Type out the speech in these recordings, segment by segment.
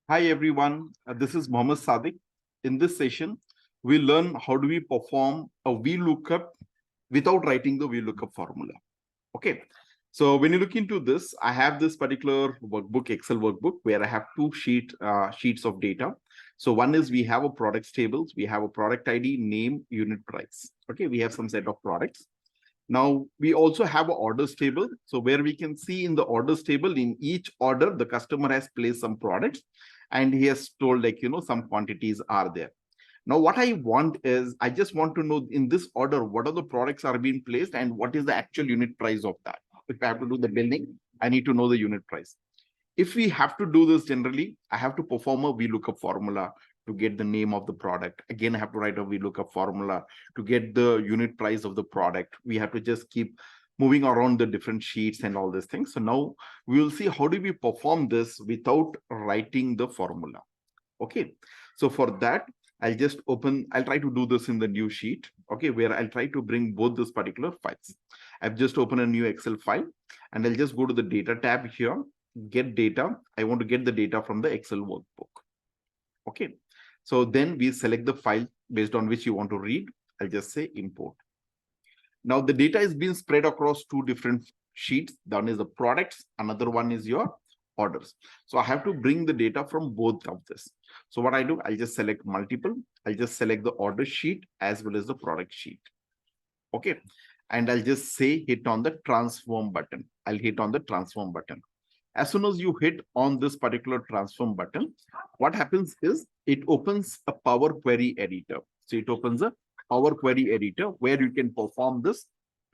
Hi everyone, this is Mohammed Sadiq. In this session, we learn how do we perform a VLOOKUP without writing the VLOOKUP formula. Okay, so when you look into this, I have this particular workbook, Excel workbook, where I have two sheets of data. So one is we have a products tables, we have a product ID, name, unit price. Okay, we have some set of products. Now, we also have an orders table. So where we can see in the orders table, in each order, the customer has placed some products and he has told some quantities are there. Now, what I want is, I just want to know in this order, what are the products are being placed and what is the actual unit price of that. If I have to do the billing, I need to know the unit price. If we have to do this generally, I have to perform a VLOOKUP formula to get the name of the product. Again, I have to write a VLOOKUP formula to get the unit price of the product. We have to just keep moving around the different sheets and all these things. So now we will see how do we perform this without writing the formula. Okay, so for that, I'll try to do this in the new sheet, okay, where I'll try to bring both these particular files. I've just opened a new Excel file and I'll just go to the data tab here, get data. I want to get the data from the Excel workbook. Okay, so then we select the file based on which you want to read. I'll just say import. Now the data is being spread across two different sheets. One is the products, another one is your orders. So I have to bring the data from both of this. So what I do, I'll just select multiple. I'll just select the order sheet as well as the product sheet. Okay, and I'll just say hit on the transform button. I'll hit on the transform button. As soon as you hit on this particular transform button, what happens is it opens a Power Query editor. So it opens a Power Query editor where you can perform this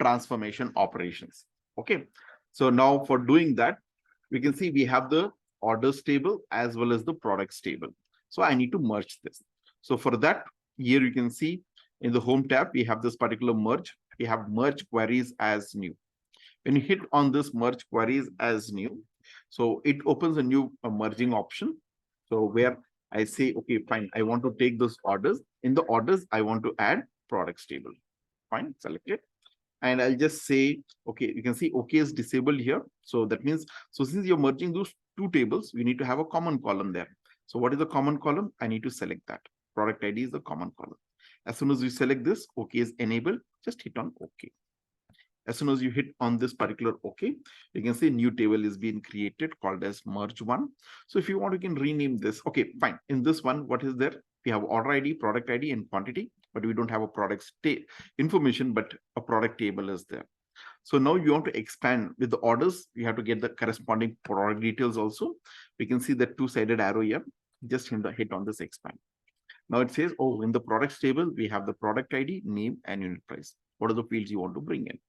transformation operations. Okay, so now for doing that, we can see we have the orders table as well as the products table. So I need to merge this. So for that, here you can see in the home tab, we have this particular merge. We have merge queries as new. When you hit on this merge queries as new, so it opens a new merging option. So where I say, okay, fine, I want to take those orders. In the orders, I want to add products table. Fine, select it. And I'll just say, okay, you can see okay is disabled here. So that means, so since you're merging those two tables, we need to have a common column there. So what is the common column? I need to select that. Product ID is the common column. As soon as you select this, okay is enabled, just hit on okay. As soon as you hit on this particular okay, you can see new table is being created called as merge one. So if you want, you can rename this. Okay, fine. In this one, what is there? We have order ID, product ID, and quantity, but we don't have a product information, but a product table is there. So now you want to expand with the orders. You have to get the corresponding product details also. We can see the two-sided arrow here. Just hit on this expand. Now it says, oh, in the products table, we have the product ID, name, and unit price. What are the fields you want to bring in?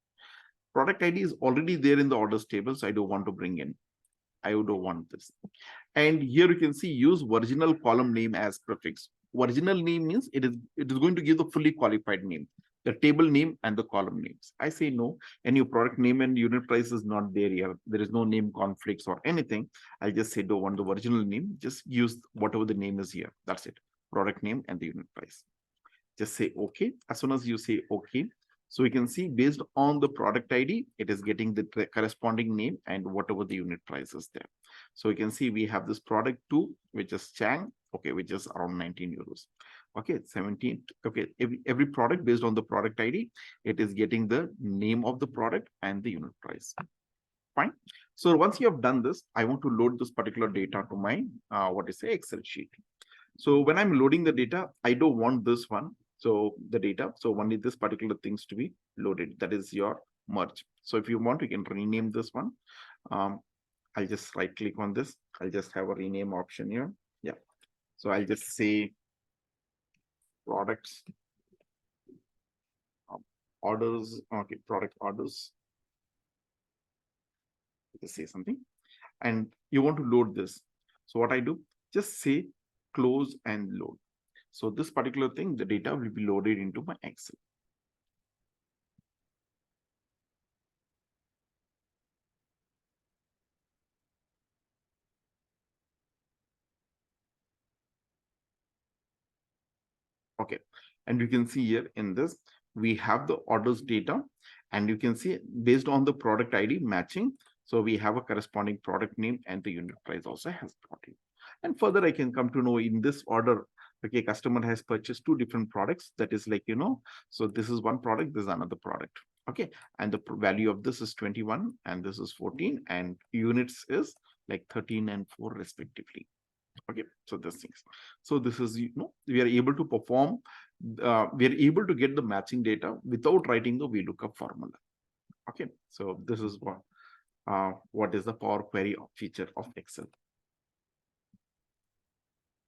Product ID is already there in the orders table, so I don't want to bring in. I don't want this. And here you can see use original column name as prefix. Original name means it is going to give the fully qualified name, the table name and the column names. I say no, and your product name and unit price is not there here. There is no name conflicts or anything. I'll just say don't want the original name. Just use whatever the name is here. That's it. Product name and the unit price. Just say okay. As soon as you say okay, so we can see based on the product ID, it is getting the corresponding name and whatever the unit price is there. So we can see we have this product 2, which is Chang, okay, which is around 19 euros. Okay, 17. Okay, every product based on the product ID, it is getting the name of the product and the unit price. Fine. So once you have done this, I want to load this particular data to my Excel sheet. So when I'm loading the data, I don't want this one. So the data, so only this particular things to be loaded. That is your merge. So if you want, you can rename this one. I'll just right click on this. I'll just have a rename option here. Yeah. So I'll just say products, orders. Okay, product orders. Just say something. And you want to load this. So what I do, just say close and load. So this particular thing, the data will be loaded into my Excel. Okay, and you can see here in this, we have the orders data, and you can see based on the product ID matching. So we have a corresponding product name and the unit price also has brought in. And further, I can come to know in this order, okay, customer has purchased two different products. That is like, so this is one product, this is another product. Okay, and the value of this is 21 and this is 14, and units is like 13 and 4 respectively. Okay, so these things. So this is, we are able to perform, we are able to get the matching data without writing the VLOOKUP formula. Okay, so this is what is the Power Query feature of Excel.